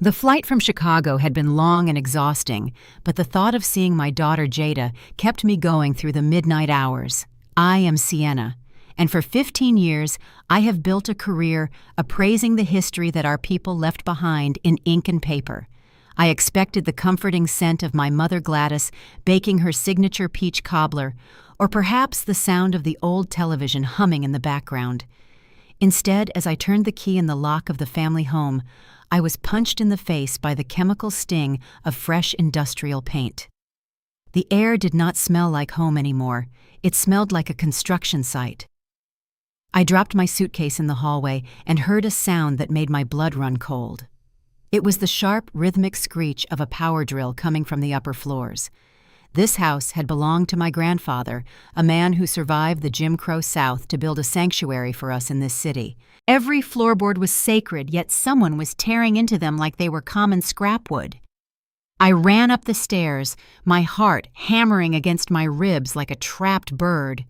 The flight from Chicago had been long and exhausting, but the thought of seeing my daughter Jada kept me going through the midnight hours. I am Sienna, and for 15 years I have built a career appraising the history that our people left behind in ink and paper. I expected the comforting scent of my mother Gladys baking her signature peach cobbler, or perhaps the sound of the old television humming in the background. Instead, as I turned the key in the lock of the family home, I was punched in the face by the chemical sting of fresh industrial paint. The air did not smell like home anymore. It smelled like a construction site. I dropped my suitcase in the hallway and heard a sound that made my blood run cold. It was the sharp, rhythmic screech of a power drill coming from the upper floors. This house had belonged to my grandfather, a man who survived the Jim Crow South to build a sanctuary for us in this city. Every floorboard was sacred, yet someone was tearing into them like they were common scrap wood. I ran up the stairs, my heart hammering against my ribs like a trapped bird.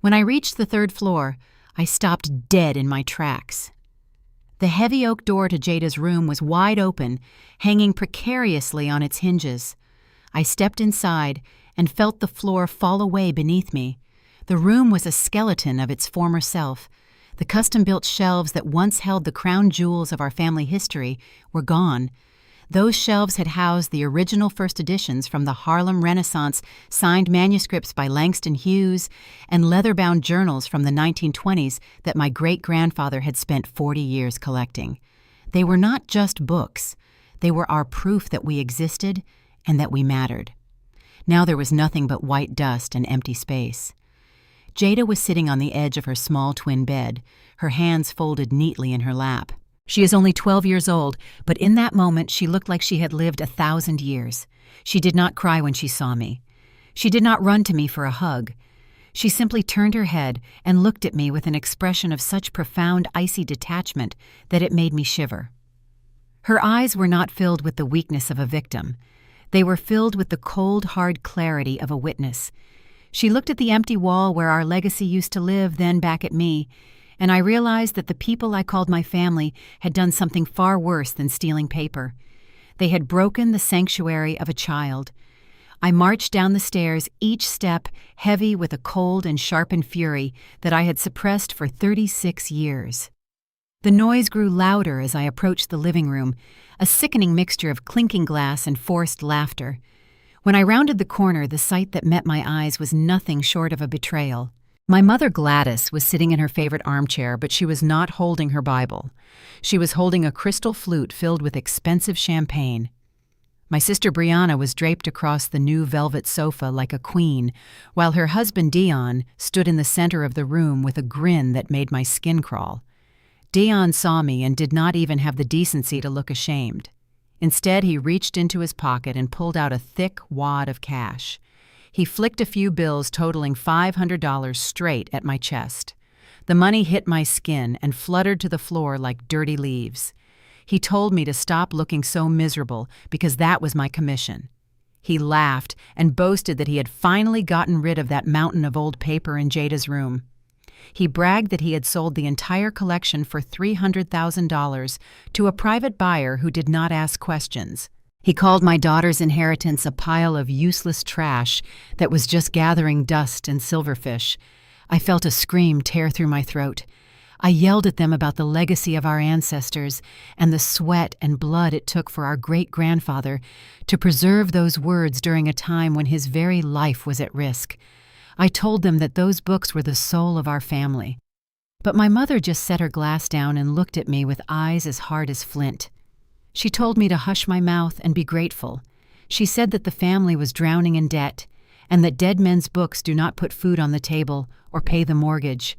When I reached the third floor, I stopped dead in my tracks. The heavy oak door to Jada's room was wide open, hanging precariously on its hinges. I stepped inside and felt the floor fall away beneath me. The room was a skeleton of its former self. The custom-built shelves that once held the crown jewels of our family history were gone. Those shelves had housed the original first editions from the Harlem Renaissance, signed manuscripts by Langston Hughes, and leather-bound journals from the 1920s that my great-grandfather had spent 40 years collecting. They were not just books. They were our proof that we existed and that we mattered. Now there was nothing but white dust and empty space. Jada was sitting on the edge of her small twin bed, her hands folded neatly in her lap. She is only 12 years old, but in that moment she looked like she had lived 1,000 years. She did not cry when she saw me. She did not run to me for a hug. She simply turned her head and looked at me with an expression of such profound, icy detachment that it made me shiver. Her eyes were not filled with the weakness of a victim. They were filled with the cold, hard clarity of a witness. She looked at the empty wall where our legacy used to live, then back at me, and I realized that the people I called my family had done something far worse than stealing paper. They had broken the sanctuary of a child. I marched down the stairs, each step heavy with a cold and sharpened fury that I had suppressed for 36 years. The noise grew louder as I approached the living room, a sickening mixture of clinking glass and forced laughter. When I rounded the corner, the sight that met my eyes was nothing short of a betrayal. My mother Gladys was sitting in her favorite armchair, but she was not holding her Bible. She was holding a crystal flute filled with expensive champagne. My sister Brianna was draped across the new velvet sofa like a queen, while her husband Deon stood in the center of the room with a grin that made my skin crawl. Deon saw me and did not even have the decency to look ashamed. Instead, he reached into his pocket and pulled out a thick wad of cash. He flicked a few bills totaling $500 straight at my chest. The money hit my skin and fluttered to the floor like dirty leaves. He told me to stop looking so miserable because that was my commission. He laughed and boasted that he had finally gotten rid of that mountain of old paper in Jada's room. He bragged that he had sold the entire collection for $300,000 to a private buyer who did not ask questions. He called my daughter's inheritance a pile of useless trash that was just gathering dust and silverfish. I felt a scream tear through my throat. I yelled at them about the legacy of our ancestors and the sweat and blood it took for our great-grandfather to preserve those words during a time when his very life was at risk. I told them that those books were the soul of our family. But my mother just set her glass down and looked at me with eyes as hard as flint. She told me to hush my mouth and be grateful. She said that the family was drowning in debt, and that dead men's books do not put food on the table or pay the mortgage.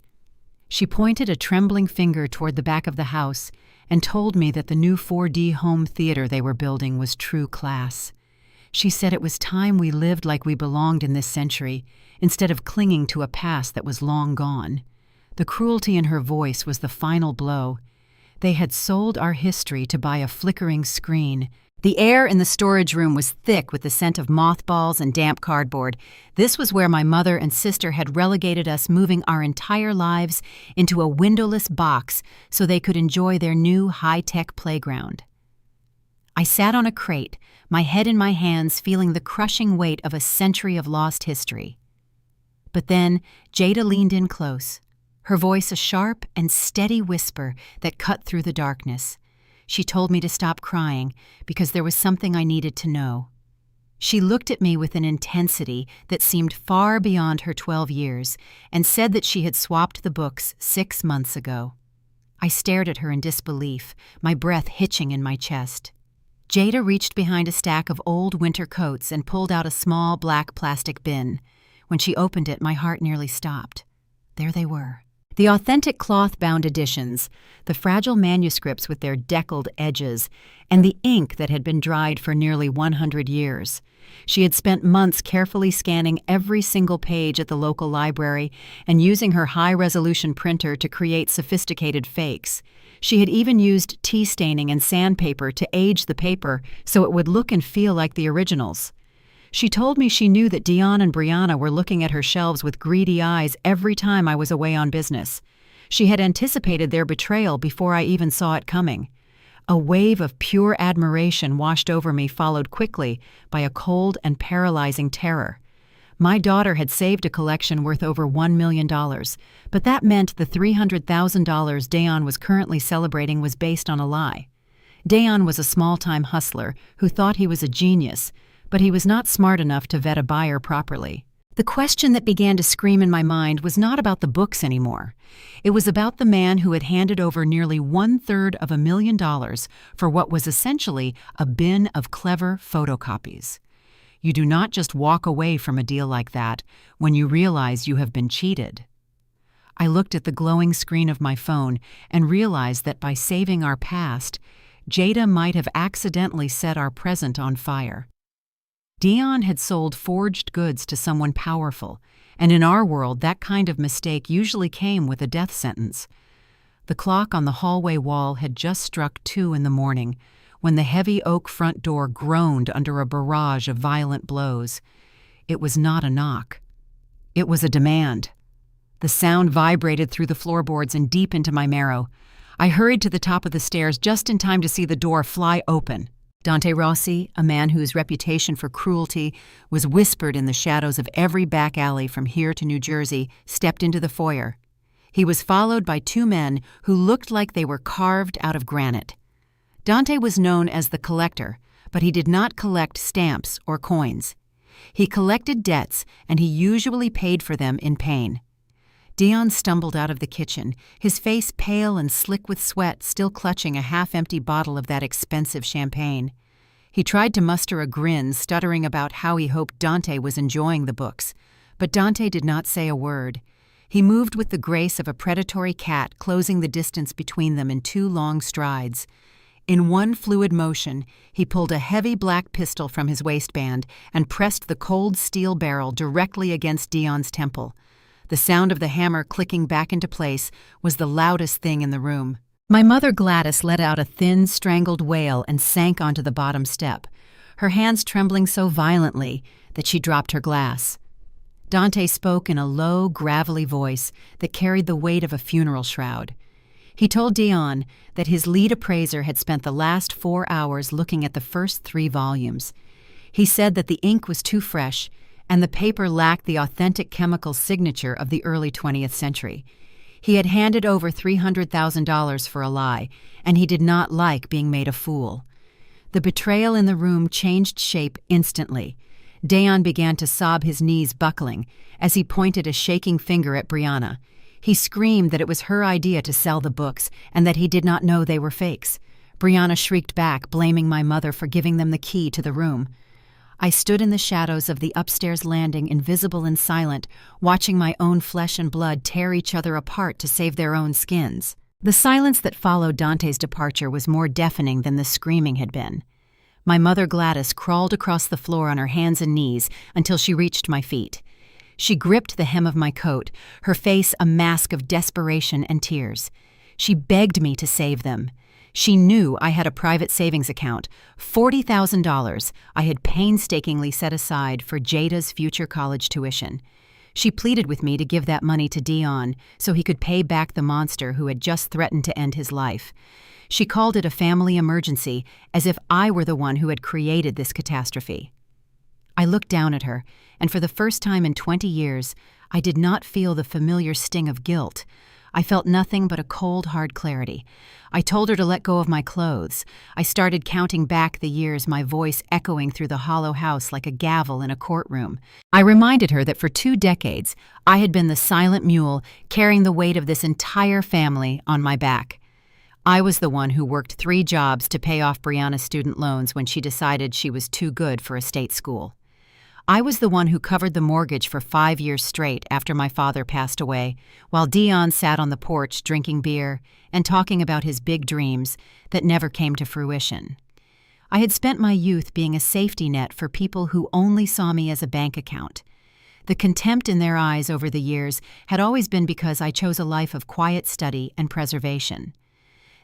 She pointed a trembling finger toward the back of the house and told me that the new 4D home theater they were building was true class. She said it was time we lived like we belonged in this century, instead of clinging to a past that was long gone. The cruelty in her voice was the final blow. They had sold our history to buy a flickering screen. The air in the storage room was thick with the scent of mothballs and damp cardboard. This was where my mother and sister had relegated us, moving our entire lives into a windowless box so they could enjoy their new high-tech playground. I sat on a crate, my head in my hands, feeling the crushing weight of a century of lost history. But then Jada leaned in close, her voice a sharp and steady whisper that cut through the darkness. She told me to stop crying because there was something I needed to know. She looked at me with an intensity that seemed far beyond her 12 years and said that she had swapped the books 6 months ago. I stared at her in disbelief, my breath hitching in my chest. Jada reached behind a stack of old winter coats and pulled out a small black plastic bin. When she opened it, my heart nearly stopped. There they were. The authentic cloth-bound editions, the fragile manuscripts with their deckled edges, and the ink that had been dried for nearly 100 years. She had spent months carefully scanning every single page at the local library and using her high-resolution printer to create sophisticated fakes. She had even used tea staining and sandpaper to age the paper so it would look and feel like the originals. She told me she knew that Deon and Brianna were looking at her shelves with greedy eyes every time I was away on business. She had anticipated their betrayal before I even saw it coming. A wave of pure admiration washed over me, followed quickly by a cold and paralyzing terror. My daughter had saved a collection worth over $1 million, but that meant the $300,000 Deon was currently celebrating was based on a lie. Deon was a small-time hustler who thought he was a genius, but he was not smart enough to vet a buyer properly. The question that began to scream in my mind was not about the books anymore. It was about the man who had handed over nearly $250,000 for what was essentially a bin of clever photocopies. You do not just walk away from a deal like that when you realize you have been cheated. I looked at the glowing screen of my phone and realized that by saving our past, Jada might have accidentally set our present on fire. Deon had sold forged goods to someone powerful, and in our world that kind of mistake usually came with a death sentence. The clock on the hallway wall had just struck 2 in the morning when the heavy oak front door groaned under a barrage of violent blows. It was not a knock. It was a demand. The sound vibrated through the floorboards and deep into my marrow. I hurried to the top of the stairs just in time to see the door fly open. Dante Rossi, a man whose reputation for cruelty was whispered in the shadows of every back alley from here to New Jersey, stepped into the foyer. He was followed by 2 men who looked like they were carved out of granite. Dante was known as the collector, but he did not collect stamps or coins. He collected debts, and he usually paid for them in pain. Deon stumbled out of the kitchen, his face pale and slick with sweat, still clutching a half-empty bottle of that expensive champagne. He tried to muster a grin, stuttering about how he hoped Dante was enjoying the books, but Dante did not say a word. He moved with the grace of a predatory cat, closing the distance between them in 2 long strides. In one fluid motion, he pulled a heavy black pistol from his waistband and pressed the cold steel barrel directly against Deon's temple. The sound of the hammer clicking back into place was the loudest thing in the room. My mother Gladys let out a thin, strangled wail and sank onto the bottom step, her hands trembling so violently that she dropped her glass. Dante spoke in a low, gravelly voice that carried the weight of a funeral shroud. He told Deon that his lead appraiser had spent the last 4 hours looking at the first 3 volumes. He said that the ink was too fresh and the paper lacked the authentic chemical signature of the early 20th century. He had handed over $300,000 for a lie, and he did not like being made a fool. The betrayal in the room changed shape instantly. Deon began to sob, his knees buckling, as he pointed a shaking finger at Brianna. He screamed that it was her idea to sell the books and that he did not know they were fakes. Brianna shrieked back, blaming my mother for giving them the key to the room. I stood in the shadows of the upstairs landing, invisible and silent, watching my own flesh and blood tear each other apart to save their own skins. The silence that followed Dante's departure was more deafening than the screaming had been. My mother Gladys crawled across the floor on her hands and knees until she reached my feet. She gripped the hem of my coat, her face a mask of desperation and tears. She begged me to save them. She knew I had a private savings account, $40,000 I had painstakingly set aside for Jada's future college tuition. She pleaded with me to give that money to Deon so he could pay back the monster who had just threatened to end his life. She called it a family emergency, as if I were the one who had created this catastrophe. I looked down at her, and for the first time in 20 years, I did not feel the familiar sting of guilt. I felt nothing but a cold, hard clarity. I told her to let go of my clothes. I started counting back the years, my voice echoing through the hollow house like a gavel in a courtroom. I reminded her that for 2 decades, I had been the silent mule carrying the weight of this entire family on my back. I was the one who worked 3 jobs to pay off Brianna's student loans when she decided she was too good for a state school. I was the one who covered the mortgage for 5 years straight after my father passed away, while Deon sat on the porch drinking beer and talking about his big dreams that never came to fruition. I had spent my youth being a safety net for people who only saw me as a bank account. The contempt in their eyes over the years had always been because I chose a life of quiet study and preservation.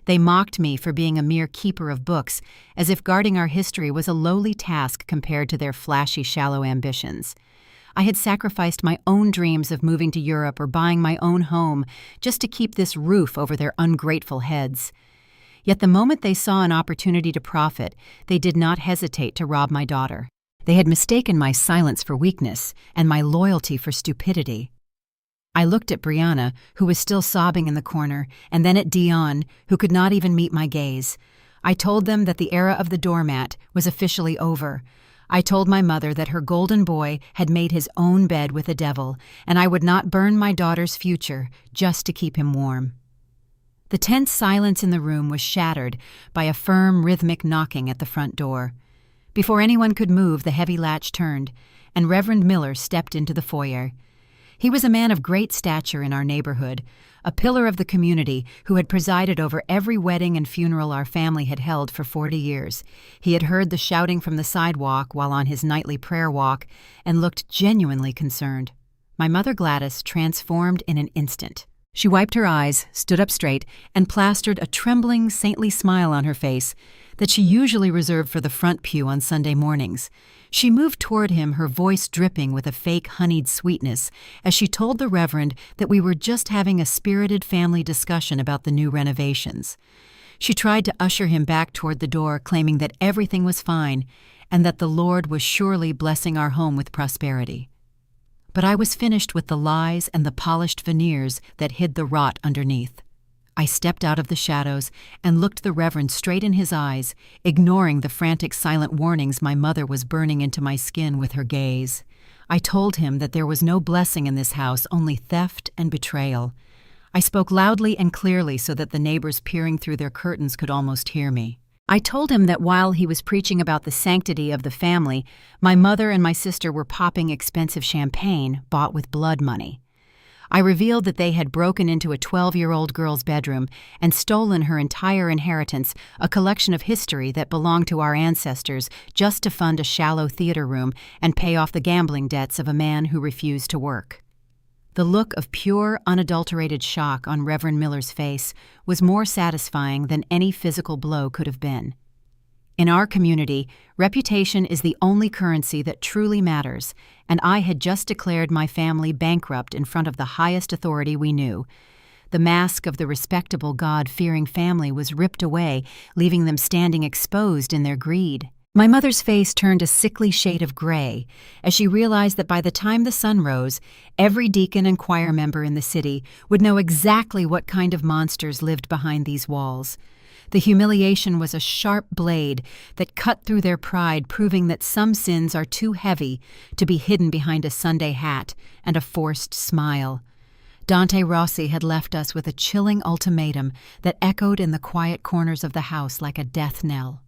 They mocked me for being a mere keeper of books, as if guarding our history was a lowly task compared to their flashy, shallow ambitions. I had sacrificed my own dreams of moving to Europe or buying my own home just to keep this roof over their ungrateful heads. Yet the moment they saw an opportunity to profit, they did not hesitate to rob my daughter. They had mistaken my silence for weakness and my loyalty for stupidity. I looked at Brianna, who was still sobbing in the corner, and then at Deon, who could not even meet my gaze. I told them that the era of the doormat was officially over. I told my mother that her golden boy had made his own bed with the devil, and I would not burn my daughter's future just to keep him warm. The tense silence in the room was shattered by a firm, rhythmic knocking at the front door. Before anyone could move, the heavy latch turned, and Reverend Miller stepped into the foyer. He was a man of great stature in our neighborhood, a pillar of the community who had presided over every wedding and funeral our family had held for 40 years. He had heard the shouting from the sidewalk while on his nightly prayer walk and looked genuinely concerned. My mother Gladys transformed in an instant. She wiped her eyes, stood up straight, and plastered a trembling, saintly smile on her face that she usually reserved for the front pew on Sunday mornings. She moved toward him, her voice dripping with a fake honeyed sweetness, as she told the Reverend that we were just having a spirited family discussion about the new renovations. She tried to usher him back toward the door, claiming that everything was fine and that the Lord was surely blessing our home with prosperity. But I was finished with the lies and the polished veneers that hid the rot underneath. I stepped out of the shadows and looked the Reverend straight in his eyes, ignoring the frantic silent warnings my mother was burning into my skin with her gaze. I told him that there was no blessing in this house, only theft and betrayal. I spoke loudly and clearly so that the neighbors peering through their curtains could almost hear me. I told him that while he was preaching about the sanctity of the family, my mother and my sister were popping expensive champagne bought with blood money. I revealed that they had broken into a 12-year-old girl's bedroom and stolen her entire inheritance, a collection of history that belonged to our ancestors, just to fund a shallow theater room and pay off the gambling debts of a man who refused to work. The look of pure, unadulterated shock on Reverend Miller's face was more satisfying than any physical blow could have been. In our community, reputation is the only currency that truly matters, and I had just declared my family bankrupt in front of the highest authority we knew. The mask of the respectable, God-fearing family was ripped away, leaving them standing exposed in their greed. My mother's face turned a sickly shade of gray as she realized that by the time the sun rose, every deacon and choir member in the city would know exactly what kind of monsters lived behind these walls. The humiliation was a sharp blade that cut through their pride, proving that some sins are too heavy to be hidden behind a Sunday hat and a forced smile. Dante Rossi had left us with a chilling ultimatum that echoed in the quiet corners of the house like a death knell.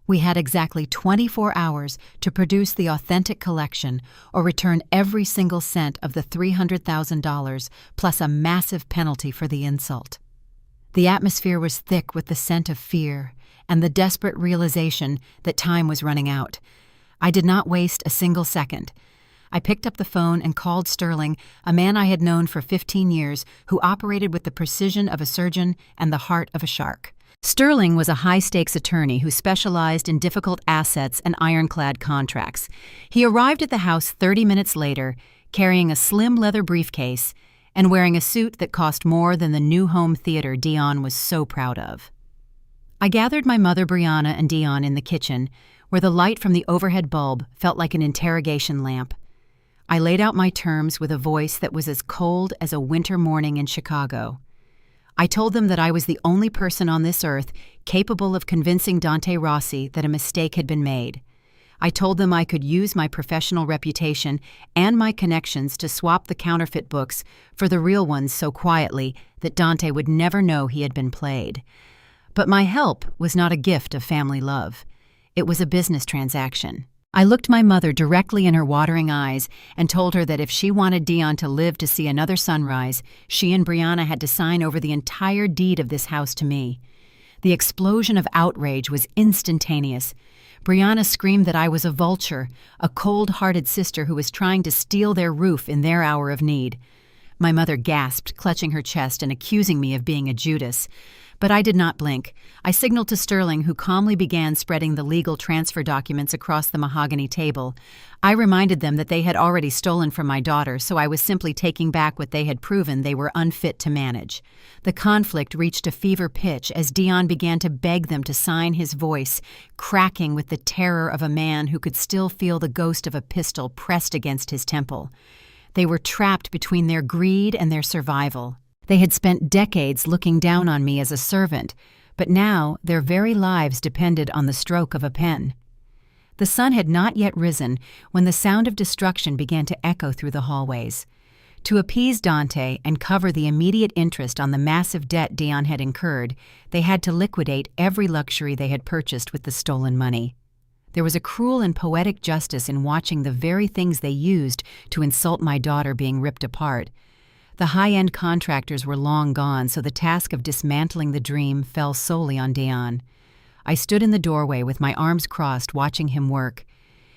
We had exactly 24 hours to produce the authentic collection or return every single cent of the $300,000 plus a massive penalty for the insult. The atmosphere was thick with the scent of fear and the desperate realization that time was running out. I did not waste a single second. I picked up the phone and called Sterling, a man I had known for 15 years who operated with the precision of a surgeon and the heart of a shark. Sterling was a high-stakes attorney who specialized in difficult assets and ironclad contracts. He arrived at the house 30 minutes later, carrying a slim leather briefcase and wearing a suit that cost more than the new home theater Deon was so proud of. I gathered my mother Brianna and Deon in the kitchen, where the light from the overhead bulb felt like an interrogation lamp. I laid out my terms with a voice that was as cold as a winter morning in Chicago. I told them that I was the only person on this earth capable of convincing Dante Rossi that a mistake had been made. I told them I could use my professional reputation and my connections to swap the counterfeit books for the real ones so quietly that Dante would never know he had been played. But my help was not a gift of family love. It was a business transaction. I looked my mother directly in her watering eyes and told her that if she wanted Deon to live to see another sunrise, she and Brianna had to sign over the entire deed of this house to me. The explosion of outrage was instantaneous. Brianna screamed that I was a vulture, a cold-hearted sister who was trying to steal their roof in their hour of need. My mother gasped, clutching her chest and accusing me of being a Judas. But I did not blink. I signaled to Sterling, who calmly began spreading the legal transfer documents across the mahogany table. I reminded them that they had already stolen from my daughter, so I was simply taking back what they had proven they were unfit to manage. The conflict reached a fever pitch as Deon began to beg them to sign, his voice cracking with the terror of a man who could still feel the ghost of a pistol pressed against his temple. They were trapped between their greed and their survival. They had spent decades looking down on me as a servant, but now their very lives depended on the stroke of a pen. The sun had not yet risen when the sound of destruction began to echo through the hallways. To appease Dante and cover the immediate interest on the massive debt Deon had incurred, they had to liquidate every luxury they had purchased with the stolen money. There was a cruel and poetic justice in watching the very things they used to insult my daughter being ripped apart. The high-end contractors were long gone, so the task of dismantling the dream fell solely on Deon. I stood in the doorway with my arms crossed, watching him work.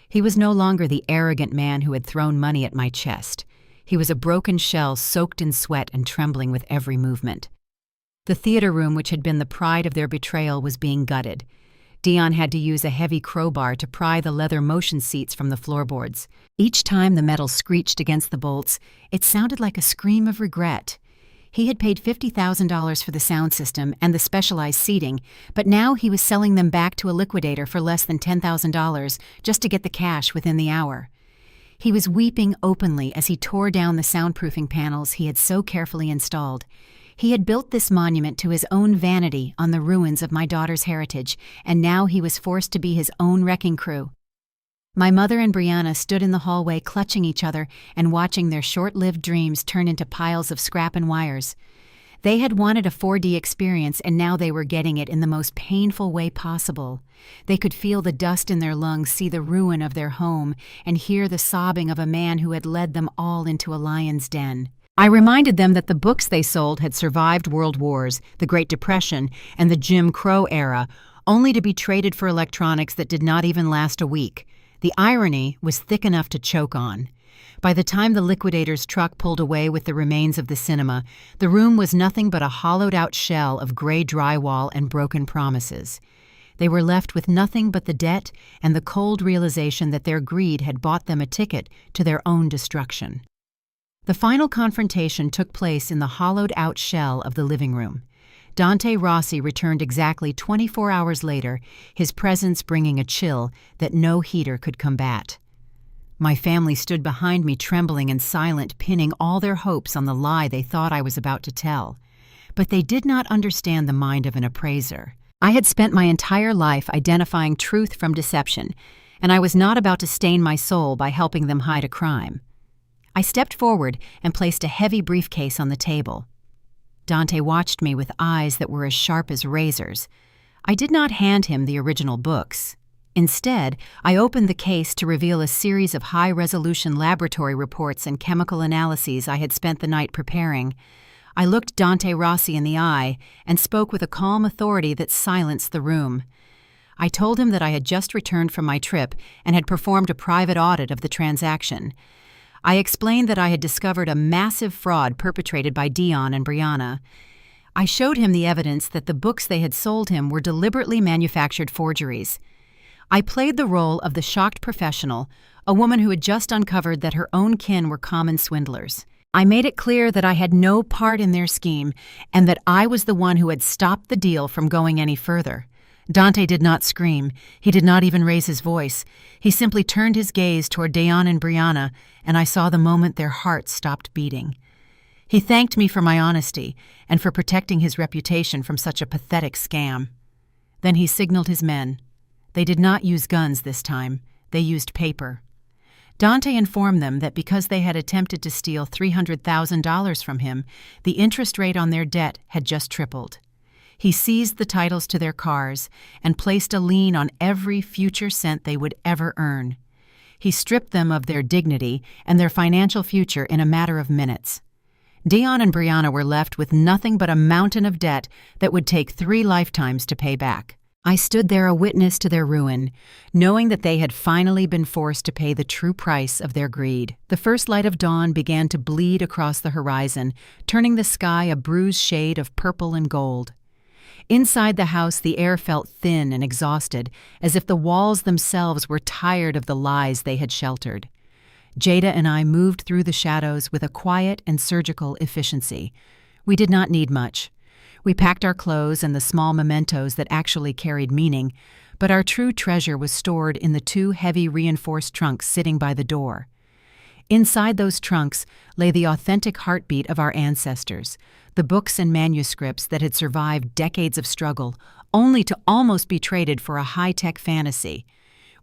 He was no longer the arrogant man who had thrown money at my chest. He was a broken shell soaked in sweat and trembling with every movement. The theater room, which had been the pride of their betrayal, was being gutted. Deon had to use a heavy crowbar to pry the leather motion seats from the floorboards. Each time the metal screeched against the bolts, it sounded like a scream of regret. He had paid $50,000 for the sound system and the specialized seating, but now he was selling them back to a liquidator for less than $10,000 just to get the cash within the hour. He was weeping openly as he tore down the soundproofing panels he had so carefully installed. He had built this monument to his own vanity on the ruins of my daughter's heritage, and now he was forced to be his own wrecking crew. My mother and Brianna stood in the hallway clutching each other and watching their short-lived dreams turn into piles of scrap and wires. They had wanted a 4D experience, and now they were getting it in the most painful way possible. They could feel the dust in their lungs, see the ruin of their home, and hear the sobbing of a man who had led them all into a lion's den. I reminded them that the books they sold had survived world wars, the Great Depression, and the Jim Crow era, only to be traded for electronics that did not even last a week. The irony was thick enough to choke on. By the time the liquidator's truck pulled away with the remains of the cinema, the room was nothing but a hollowed-out shell of gray drywall and broken promises. They were left with nothing but the debt and the cold realization that their greed had bought them a ticket to their own destruction. The final confrontation took place in the hollowed-out shell of the living room. Dante Rossi returned exactly 24 hours later, his presence bringing a chill that no heater could combat. My family stood behind me, trembling and silent, pinning all their hopes on the lie they thought I was about to tell. But they did not understand the mind of an appraiser. I had spent my entire life identifying truth from deception, and I was not about to stain my soul by helping them hide a crime. I stepped forward and placed a heavy briefcase on the table. Dante watched me with eyes that were as sharp as razors. I did not hand him the original books. Instead, I opened the case to reveal a series of high-resolution laboratory reports and chemical analyses I had spent the night preparing. I looked Dante Rossi in the eye and spoke with a calm authority that silenced the room. I told him that I had just returned from my trip and had performed a private audit of the transaction. I explained that I had discovered a massive fraud perpetrated by Deon and Brianna. I showed him the evidence that the books they had sold him were deliberately manufactured forgeries. I played the role of the shocked professional, a woman who had just uncovered that her own kin were common swindlers. I made it clear that I had no part in their scheme and that I was the one who had stopped the deal from going any further. Dante did not scream. He did not even raise his voice. He simply turned his gaze toward Deon and Brianna, and I saw the moment their hearts stopped beating. He thanked me for my honesty and for protecting his reputation from such a pathetic scam. Then he signaled his men. They did not use guns this time. They used paper. Dante informed them that because they had attempted to steal $300,000 from him, the interest rate on their debt had just tripled. He seized the titles to their cars and placed a lien on every future cent they would ever earn. He stripped them of their dignity and their financial future in a matter of minutes. Deon and Brianna were left with nothing but a mountain of debt that would take 3 lifetimes to pay back. I stood there a witness to their ruin, knowing that they had finally been forced to pay the true price of their greed. The first light of dawn began to bleed across the horizon, turning the sky a bruised shade of purple and gold. Inside the house, the air felt thin and exhausted, as if the walls themselves were tired of the lies they had sheltered. Jada and I moved through the shadows with a quiet and surgical efficiency. We did not need much. We packed our clothes and the small mementos that actually carried meaning, but our true treasure was stored in the 2 heavy reinforced trunks sitting by the door. Inside those trunks lay the authentic heartbeat of our ancestors, the books and manuscripts that had survived decades of struggle, only to almost be traded for a high-tech fantasy.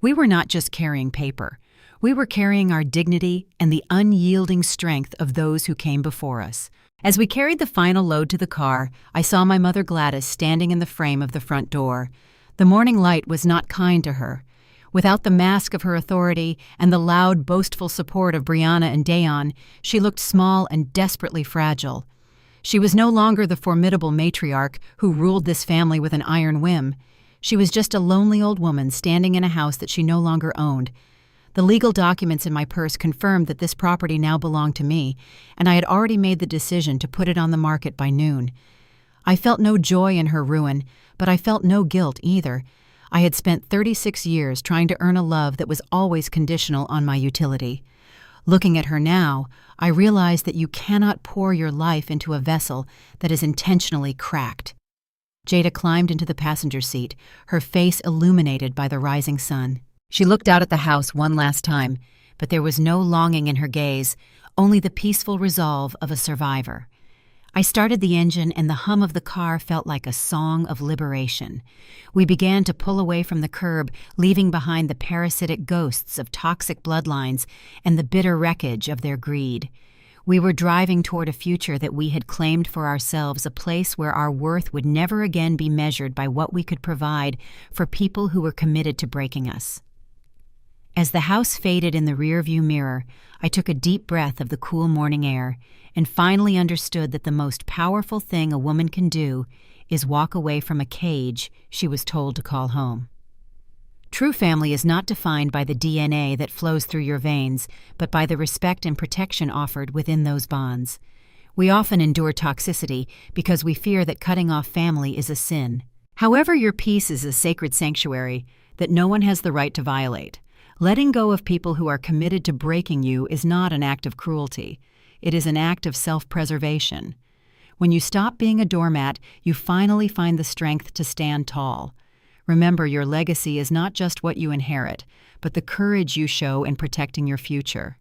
We were not just carrying paper. We were carrying our dignity and the unyielding strength of those who came before us. As we carried the final load to the car, I saw my mother Gladys standing in the frame of the front door. The morning light was not kind to her. Without the mask of her authority and the loud, boastful support of Brianna and Deon, she looked small and desperately fragile. She was no longer the formidable matriarch who ruled this family with an iron whim. She was just a lonely old woman standing in a house that she no longer owned. The legal documents in my purse confirmed that this property now belonged to me, and I had already made the decision to put it on the market by noon. I felt no joy in her ruin, but I felt no guilt either. I had spent 36 years trying to earn a love that was always conditional on my utility. Looking at her now, I realized that you cannot pour your life into a vessel that is intentionally cracked. Jada climbed into the passenger seat, her face illuminated by the rising sun. She looked out at the house one last time, but there was no longing in her gaze, only the peaceful resolve of a survivor. I started the engine, and the hum of the car felt like a song of liberation. We began to pull away from the curb, leaving behind the parasitic ghosts of toxic bloodlines and the bitter wreckage of their greed. We were driving toward a future that we had claimed for ourselves, a place where our worth would never again be measured by what we could provide for people who were committed to breaking us. As the house faded in the rearview mirror, I took a deep breath of the cool morning air and finally understood that the most powerful thing a woman can do is walk away from a cage she was told to call home. True family is not defined by the DNA that flows through your veins, but by the respect and protection offered within those bonds. We often endure toxicity because we fear that cutting off family is a sin. However, your peace is a sacred sanctuary that no one has the right to violate. Letting go of people who are committed to breaking you is not an act of cruelty. It is an act of self-preservation. When you stop being a doormat, you finally find the strength to stand tall. Remember, your legacy is not just what you inherit, but the courage you show in protecting your future.